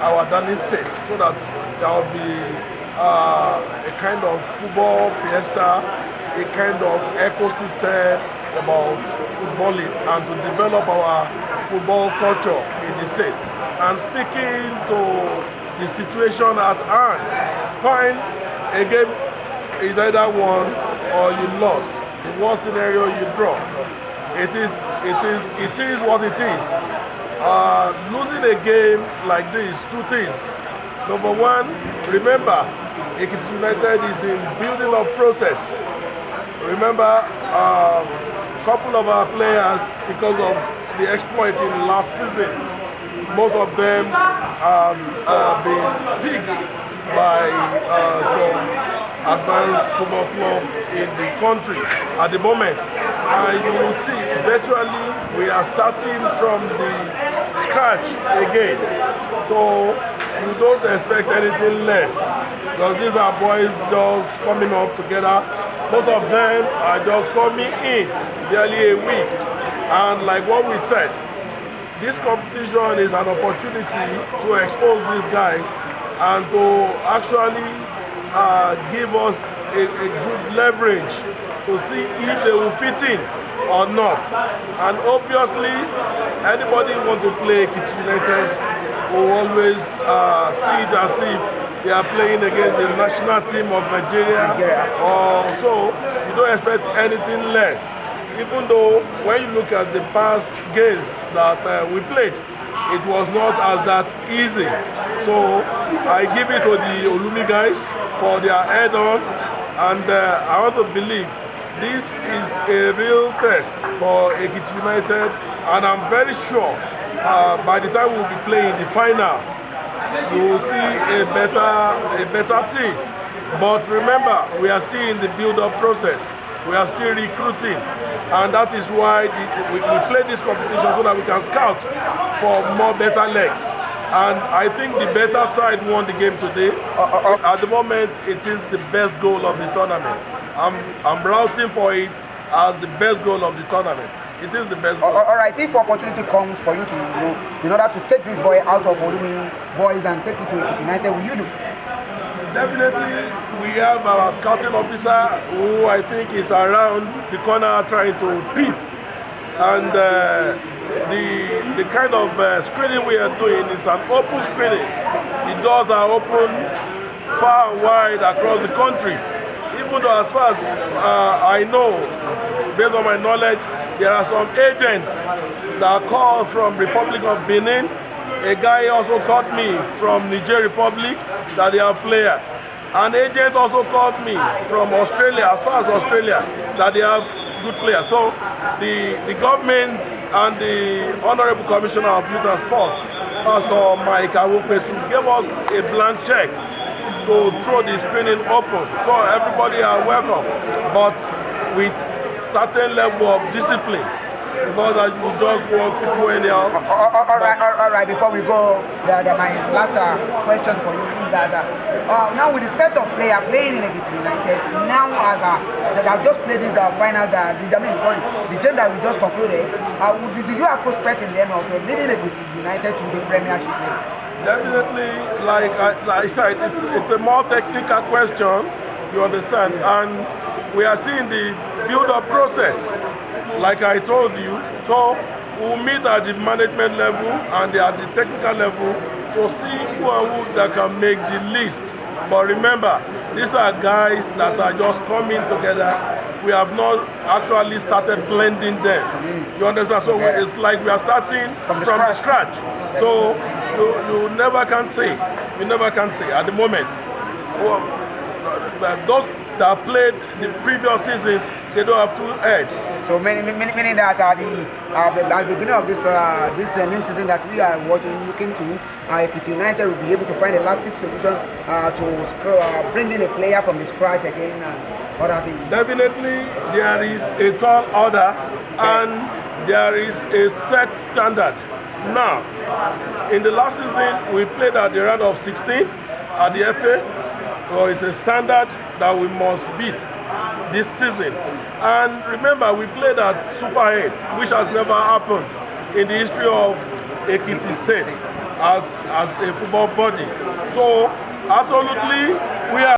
our darling state, so that there will be a kind of football fiesta, a kind of ecosystem about footballing, and to develop our football culture in the state. And speaking to the situation at hand, fine, a game is either won or you lost. In one scenario, you draw. It is what it is. Losing a game like this, two things. Number one, remember, Ekiti United is in building up process. Remember, a couple of our players, because of the exploit in last season, most of them have been picked by some advanced football club in the country at the moment. And you will see, virtually, we are starting from the scratch again. So you don't expect anything less, because these are boys just coming up together. Most of them are just coming in barely a week. And like what we said, this competition is an opportunity to expose these guys and to actually give us a good leverage to see if they will fit in or not. And obviously, anybody who wants to play Ekiti United will always see it as if they are playing against the national team of Nigeria. So you don't expect anything less. Even though when you look at the past games that we played, it was not as that easy. So I give it to the Olumi guys for their head on, and I want to believe this is a real test for Ekiti United, and I'm very sure by the time we'll be playing the final, you will see a better team. But remember, we are still in the build-up process. We are still recruiting, and that is why we play this competition so that we can scout for more better legs. And I think the better side won the game today. At the moment, it is the best goal of the tournament. I'm routing for it as the best goal of the tournament. It is the best goal. All right, if opportunity comes for you to, in order to take this boy out of Olumi boys and take it to Ekiti United, will you do? Definitely, we have our scouting officer who I think is around the corner trying to peep. And the kind of screening we are doing is an open screening. The doors are open far and wide across the country. Even though as far as I know, based on my knowledge, there are some agents that call from Republic of Benin. A guy also called me from Niger Republic that they are players. An agent also called me from Australia, as far as Australia, that they have good players. So the government and the Honorable Commissioner of Youth and Sport, Pastor Mike Awupetu, gave us a blank check to throw the screening open. So everybody are welcome, but with certain level of discipline. Because you just want people anyhow. All right. Before we go, my last question for you is that now with the set of players playing in Ekiti United, now as that have just played this final, the game that we just concluded, do you have prospect in them of leading Ekiti United to the Premiership level? Definitely, like I said, it's a more technical question. You understand, and we are still in the build-up process. Like I told you, so we'll meet at the management level and at the technical level to see who and who that can make the list. But remember, these are guys that are just coming together. We have not actually started blending them. You understand? So it's like we are starting from the scratch. So you never can say. You never can say at the moment. Well, those that played the previous seasons, they don't have two edges. So meaning that at the beginning of this new season that we are looking to, Ekiti United will be able to find a lasting solution to bring in a player from the scratch again and other things. Definitely, there is a tall order and there is a set standard. Now, in the last season, we played at the round of 16 at the FA. So it's a standard that we must beat this season. And remember, we played at Super 8, which has never happened in the history of Ekiti State. as a football body. So absolutely, we are